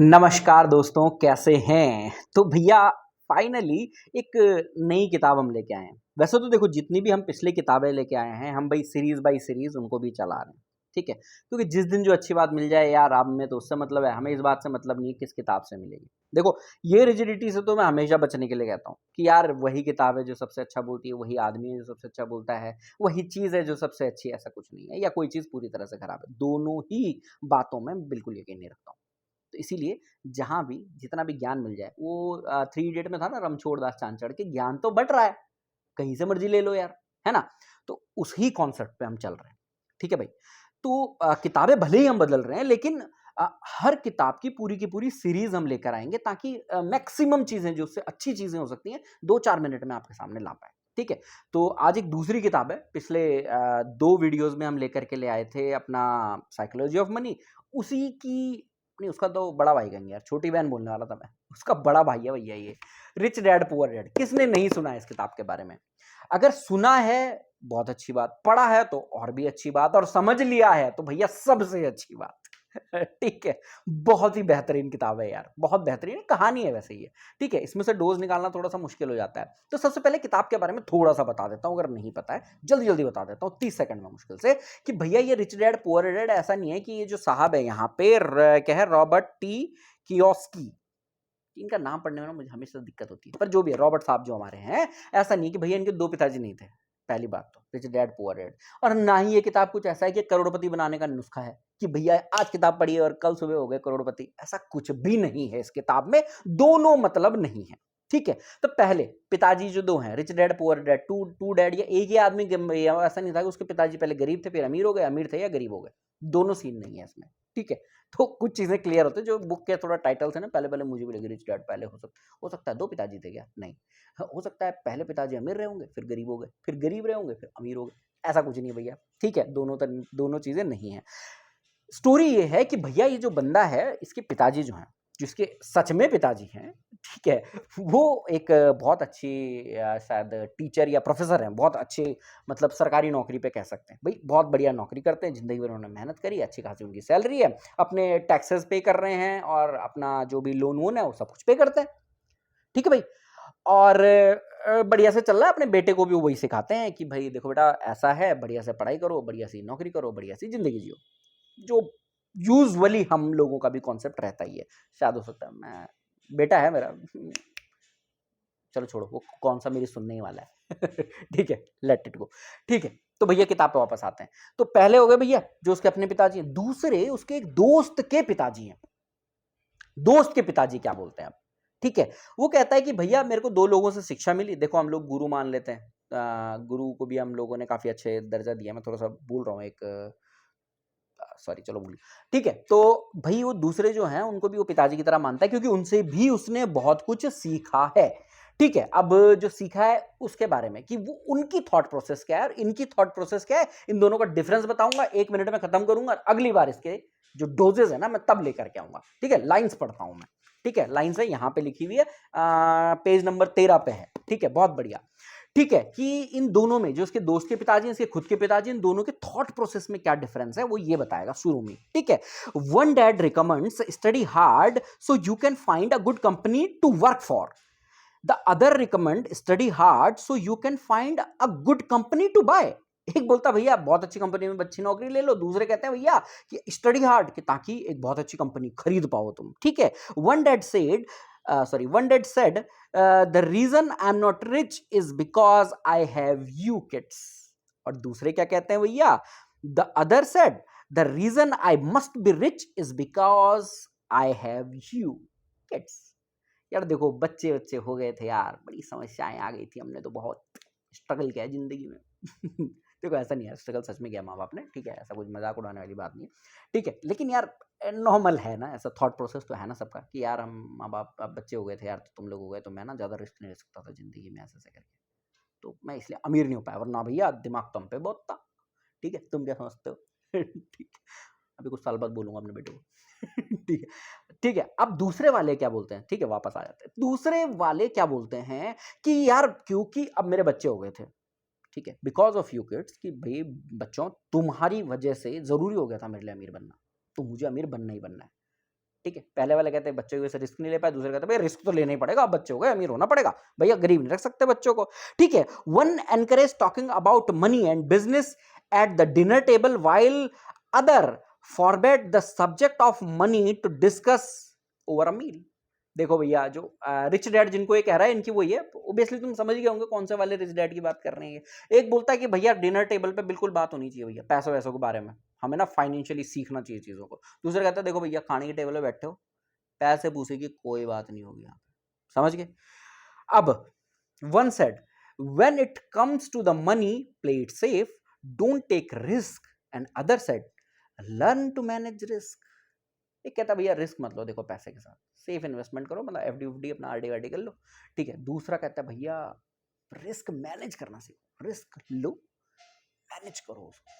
नमस्कार दोस्तों, कैसे हैं? तो भैया फाइनली एक नई किताब हम लेके आए हैं। वैसे तो देखो जितनी भी हम पिछली किताबें लेके आए हैं, हम भाई सीरीज़ बाय सीरीज़ उनको भी चला रहे हैं, ठीक है? क्योंकि जिस दिन जो अच्छी बात मिल जाए यार आप में तो उससे मतलब है, हमें इस बात से मतलब नहीं है किस किताब से मिलेगी। देखो ये रिजिडिटी से तो मैं हमेशा बचने के लिए कहता हूँ कि यार वही किताब है जो सबसे अच्छा बोलती है, वही आदमी है जो सबसे अच्छा बोलता है, वही चीज़ है जो सबसे अच्छी है, ऐसा कुछ नहीं है या कोई चीज़ पूरी तरह से खराब है। दोनों ही बातों में बिल्कुल यकीन नहीं रखता हूँ। तो इसीलिए जहाँ भी जितना भी ज्ञान मिल जाए वो थ्री इडियट में था ना, रणछोड़ दास चांचड़ के ज्ञान तो बँट रहा है, कहीं से मर्ज़ी ले लो यार, है ना? तो उसी कॉन्सेप्ट पे हम चल रहे हैं, ठीक है भाई? तो किताबें भले ही हम बदल रहे हैं लेकिन हर किताब की पूरी सीरीज़ हम लेकर आएँगे ताकि मैक्सिमम चीज़ें जो उससे अच्छी चीज़ें हो सकती हैं 2-4 मिनट में आपके सामने ला पाएँ, ठीक है? तो आज एक दूसरी किताब है, पिछले 2 वीडियोज़ में हम लेकर के ले आए थे अपना साइकोलॉजी ऑफ मनी, उसी की नहीं उसका तो बड़ा भाई कहेंगे यार, छोटी बहन बोलने वाला था मैं, उसका बड़ा भाई है भैया ये, रिच डैड पुअर डैड। किसने नहीं सुना है इस किताब के बारे में? अगर सुना है बहुत अच्छी बात, पढ़ा है तो और भी अच्छी बात और समझ लिया है तो भैया सबसे अच्छी बात। ठीक है, बहुत ही बेहतरीन किताब है यार, बहुत बेहतरीन कहानी है वैसे ये, ठीक है? इसमें से डोज़ निकालना थोड़ा-सा मुश्किल हो जाता है। तो सबसे पहले किताब के बारे में थोड़ा-सा बता देता हूँ, अगर नहीं पता है, जल्दी-जल्दी बता देता हूँ 30 सेकंड में मुश्किल से कि भैया ये रिच डैड पुअर डैड ऐसा नहीं है कि ये जो साहब है यहाँ पे क्या है, रॉबर्ट टी कियोस्की, इनका नाम पढ़ने में ना मुझे हमेशा दिक्कत होती है, पर जो भी है रॉबर्ट साहब जो हमारे हैं, ऐसा नहीं कि भैया इनके 2 पिताजी नहीं थे, पहली बात तो रिच डैड पुअर डैड। और ना ही ये किताब कुछ ऐसा है कि करोड़पति बनाने का नुस्खा है कि भैया आज किताब पढ़िए और कल सुबह हो गए करोड़पति, ऐसा कुछ भी नहीं है इस किताब में, दोनों मतलब नहीं है, ठीक है? तो पहले पिताजी जो 2 हैं, rich dad poor dad, two dad, या एक ही आदमी या ऐसा नहीं था कि उसके पिताजी पहले गरीब थे फिर अमीर हो गए, अमीर थे या गरीब हो गए, दोनों सीन नहीं है इसमें, ठीक है? तो कुछ चीज़ें क्लियर होती है, जो बुक के थोड़ा टाइटल थे ना, पहले-पहले मुझे भी लगी रिच डैड, पहले हो सकता है 2 पिताजी थे क्या? नहीं। हो सकता है पहले पिताजी अमीर रहे होंगे, फिर गरीब हो गए, फिर गरीब रहे होंगे, फिर अमीर हो गए, ऐसा कुछ नहीं है भैया, ठीक है? दोनों चीज़ें नहीं हैं। स्टोरी ये है कि भैया ये जो बंदा है, इसके पिताजी जो हैं, जिसके सच में पिताजी हैं, ठीक है? वो एक बहुत अच्छी शायद टीचर या प्रोफ़ेसर हैं, बहुत अच्छे मतलब सरकारी नौकरी पे कह सकते हैं। भई बहुत बढ़िया नौकरी करते हैं, ज़िंदगी भर उन्होंने मेहनत करी, अच्छी खासी उनकी सैलरी है, अपने टैक्सेस पे कर रहे हैं और अपना जो भी लोन-वोन है, वो सब कुछ पे करते हैं, ठीक है भई? और बढ़िया से चल रहा है, अपने बेटे को भी वही सिखाते हैं कि भई देखो बेटा ऐसा है, बढ़िया से पढ़ाई करो, बढ़िया सी नौकरी करो, बढ़िया सी ज़िंदगी जियो। जो यूजुअली हम लोगों का भी कॉन्सेप्ट रहता ही है। शायद हो सकता है मैं बेटा है मेरा, चलो छोड़ो वो कौन-सा मेरी सुनने ही वाला है। ठीक है, लेट इट गो। ठीक है, तो भैया किताब पे वापस आते हैं। तो पहले हो गए भैया जो उसके अपने पिताजी हैं, दूसरे उसके एक दोस्त के पिताजी हैं। दोस्त के पिताजी क्या बोलते हैं अब, ठीक है? वो कहता है कि भैया मेरे को 2 लोगों से शिक्षा मिली, देखो हम लोग गुरु मान लेते हैं। गुरु को भी हम लोगों ने काफ़ी अच्छे दर्जा दिया, मैं थोड़ा-सा भूल रहा हूँ एक सॉरी चलो भूल ठीक है, तो भई वो दूसरे जो हैं उनको भी वो पिताजी की तरह मानता है क्योंकि उनसे भी उसने बहुत कुछ सीखा है। ठीक है, अब जो सीखा है उसके बारे में कि वो उनकी थॉट प्रोसेस क्या है और इनकी थॉट प्रोसेस क्या है, इन दोनों का डिफरेंस बताऊँगा, 1 मिनट में खत्म करूँगा और अगली बार इसके जो डोजेज़ है ना मैं तब लेकर के आऊँगा। ठीक है, लाइन्स पढ़ता हूँ मैं। ठीक है, लाइन्स है यहाँ पे लिखी हुई है पेज नंबर 13 पे है। ठीक है, बहुत बढ़िया। ठीक है कि इन दोनों में जो उसके दोस्त के पिताजी हैं, इसके खुद के पिताजी, इन दोनों के थॉट प्रोसेस में क्या डिफरेंस है वो ये बताएगा शुरू में। ठीक है, one dad recommends study hard so you can find a good company to work for, the other recommend study hard so you can find a good company to buy. एक बोलता भैया बहुत अच्छी कंपनी में अच्छी नौकरी ले लो, दूसरे कहते हैं भैया कि स्टडी हार्ड कि ताकि एक बहुत अच्छी कंपनी खरीद पाओ तुम। ठीक है, one dad said one dad said, the reason I'm not rich is because I have you kids. और दूसरे क्या कहते हैं भैया, the other said, the reason I must be rich is because I have you kids. यार देखो बच्चे बच्चे हो गए थे यार, बड़ी समस्याएं आ गई थी, हमने तो बहुत स्ट्रगल किया है जिंदगी में। देखो ऐसा नहीं है, स्ट्रगल सच में किया माँ बाप ने, ठीक है, ऐसा कुछ मजाक उड़ाने वाली बात नहीं है, ठीक है, लेकिन यार नॉर्मल है ना, ऐसा थॉट प्रोसेस तो है ना सबका कि यार हम माँ बाप अब बच्चे हो गए थे यार, तो तुम लोग हो गए तो मैं ना ज़्यादा रिस्क नहीं ले सकता था ज़िंदगी में, ऐसे ऐसे करके तो मैं इसलिए अमीर नहीं हो पाया, वरना भैया दिमाग तुम पे बहुत था। ठीक है, तुम क्या समझते हो? ठीक है, अभी कुछ साल बाद बोलूंगा अपने बेटे को। ठीक है, ठीक है, अब दूसरे वाले क्या बोलते हैं, ठीक है वापस आ जाते हैं, दूसरे वाले क्या बोलते हैं कि यार क्योंकि अब मेरे बच्चे हो गए थे, ठीक है, बिकॉज ऑफ यू किड्स, कि भाई बच्चों तुम्हारी वजह से जरूरी हो गया था मेरे लिए अमीर बनना। तो मुझे अमीर बनना ही बनना है। ठीक है, पहले वाले कहते हैं बच्चे को वैसे रिस्क नहीं ले पाए, दूसरे कहते हैं भाई रिस्क तो लेना ही पड़ेगा, अब बच्चे हो गए अमीर होना पड़ेगा, भैया गरीब नहीं रख सकते बच्चों को। ठीक है, one encourage talking about money and business at the dinner table while other forbade the subject of money to discuss over a meal. देखो भैया, जो रिच डैड जिनको ये कह रहा है इनकी वही है, ओब्वियसली तुम समझ गए होंगे कौन से वाले रिच डैड की बात कर रहे हैं। एक बोलता है कि भैया डिनर टेबल पे बिल्कुल बात होनी चाहिए भैया पैसों वैसों के बारे में, हमें ना फाइनेंशियली सीखना चाहिए चीजों को। दूसरा कहता है देखो भैया खाने के टेबल पे बैठे हो, पैसे पूछे की कोई बात नहीं होगी यहाँ पे, समझ गए। अब one said when it comes to the money play it safe, don't take risk, and other said learn to manage risk. एक कहता भैया रिस्क मत लो, देखो पैसे के साथ सेफ इन्वेस्टमेंट करो, मतलब एफडी उफडी अपना आरडी वारडी कर लो। ठीक है, दूसरा कहता है भैया रिस्क मैनेज करना सीखो, रिस्क लो मैनेज करो उसको।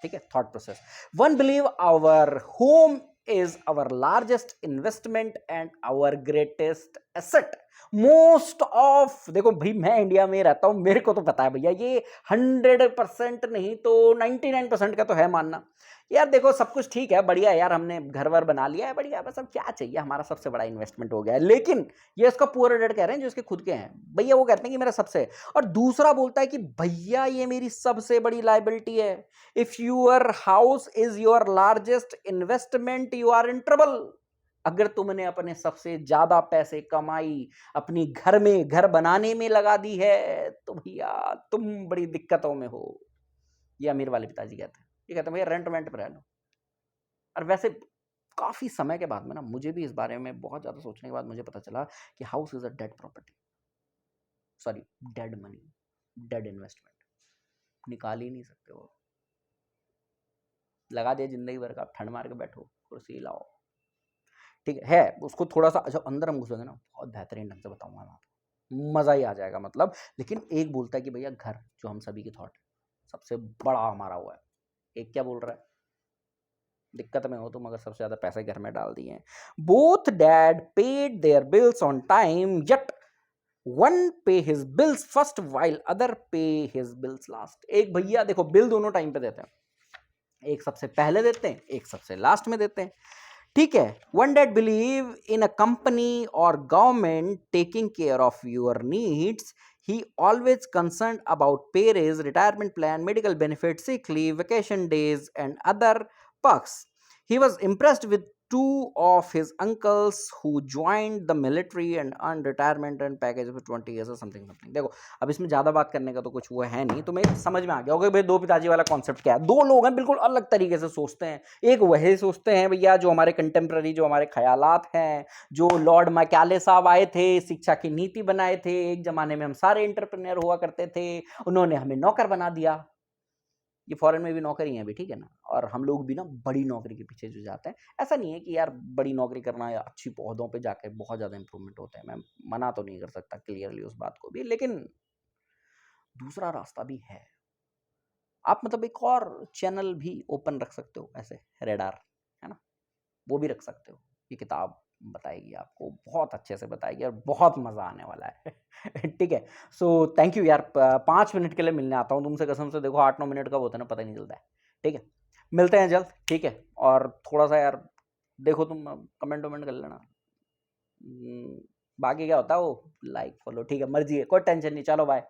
ठीक है, thought process. One believe our home is our largest investment and our greatest asset. Most of, देखो भाई मैं इंडिया में रहता हूं, मेरे को तो पता है भैया ये 100% नहीं तो 99% का तो है मानना। यार देखो सब कुछ ठीक है, बढ़िया है यार, हमने घर वर बना लिया है, बढ़िया, बस अब क्या चाहिए, हमारा सबसे बड़ा इन्वेस्टमेंट हो गया है। लेकिन ये इसका पुअर डैड कह रहे हैं जो इसके खुद के हैं, भैया वो कहते हैं कि मेरा सबसे, और दूसरा बोलता है कि भैया ये मेरी सबसे बड़ी लायबिलिटी है। If your house is your largest investment you are in trouble. अगर तुमने अपने सबसे ज्यादा पैसे कमाई अपनी घर में, घर बनाने में लगा दी है, तो भैया तुम बड़ी दिक्कतों में हो। ये अमीर वाले पिताजी कहते हैं। ये कहते हैं भैया रेंट वेंट पे रह लो। और वैसे काफी समय के बाद में ना मुझे भी इस बारे में बहुत ज्यादा सोचने के बाद मुझे पता चला कि house is a dead property, sorry dead money, dead investment, निकाल ही नहीं सकते वो। लगा दिया जिंदगी भर का, आप ठंड मार के बैठो, कुर्सी लाओ। ठीक है, उसको थोड़ा सा अच्छा अंदर हम घुसेंगे ना, बहुत बेहतरीन ढंग से बताऊंगा मैं आपको, मजा ही आ जाएगा मतलब। लेकिन एक बोलता है कि भैया घर, जो हम सभी की थॉट सबसे बड़ा हमारा हुआ है, एक क्या बोल रहा है दिक्कत में हो तुम अगर सबसे ज्यादा पैसे घर में डाल दिए हैं। Both dad paid their bills on time, yet one pay his bills first while other pay his bills last. एक भैया देखो बिल दोनों टाइम पे देते हैं, एक सबसे पहले देते हैं, एक सबसे लास्ट में देते हैं। ठीक है, one dad believe in a company और government taking care of your needs. He always concerned about pay raise, retirement plan, medical benefits, sick leave, vacation days, and other perks. He was impressed with two of his uncles who joined the military and earned retirement and package for 20 years or something. देखो अब इसमें ज़्यादा बात करने का तो कुछ वो है नहीं, तुम्हें समझ में आ गया होगा भाई दो पिताजी वाला कॉन्सेप्ट क्या है। दो लोग हैं बिल्कुल अलग तरीके से सोचते हैं। एक वही सोचते हैं भैया जो हमारे कंटेम्प्रेरी, जो हमारे ख्यालात हैं, जो लॉर्ड मैकाले साहब आए थे, शिक्षा की नीति बनाए थे, एक जमाने में हम सारे एंटरप्रेन्योर हुआ करते थे, उन्होंने हमें नौकर बना दिया। ये फॉरेन में भी नौकरी है अभी, ठीक है ना, और हम लोग भी ना बड़ी नौकरी के पीछे जो जाते हैं। ऐसा नहीं है कि यार बड़ी नौकरी करना या अच्छी पौधों पे जाके बहुत ज़्यादा इंप्रूवमेंट होते हैं, मैं मना तो नहीं कर सकता क्लियरली उस बात को भी, लेकिन दूसरा रास्ता भी है। आप मतलब एक और चैनल भी ओपन रख सकते हो ऐसे, रेडार है ना, वो भी रख सकते हो। ये किताब बताएगी आपको, बहुत अच्छे से बताएगी और बहुत मज़ा आने वाला है। ठीक है, सो थैंक यू यार। 5 मिनट के लिए मिलने आता हूँ तुमसे, कसम से देखो 8-9 मिनट का होता है ना, पता ही नहीं चलता है। ठीक है, मिलते हैं जल्द। ठीक है, और थोड़ा सा यार देखो तुम कमेंट वमेंट कर लेना, बाकी क्या होता है वो लाइक फॉलो, ठीक है मर्जी है, कोई टेंशन नहीं, चलो बाय।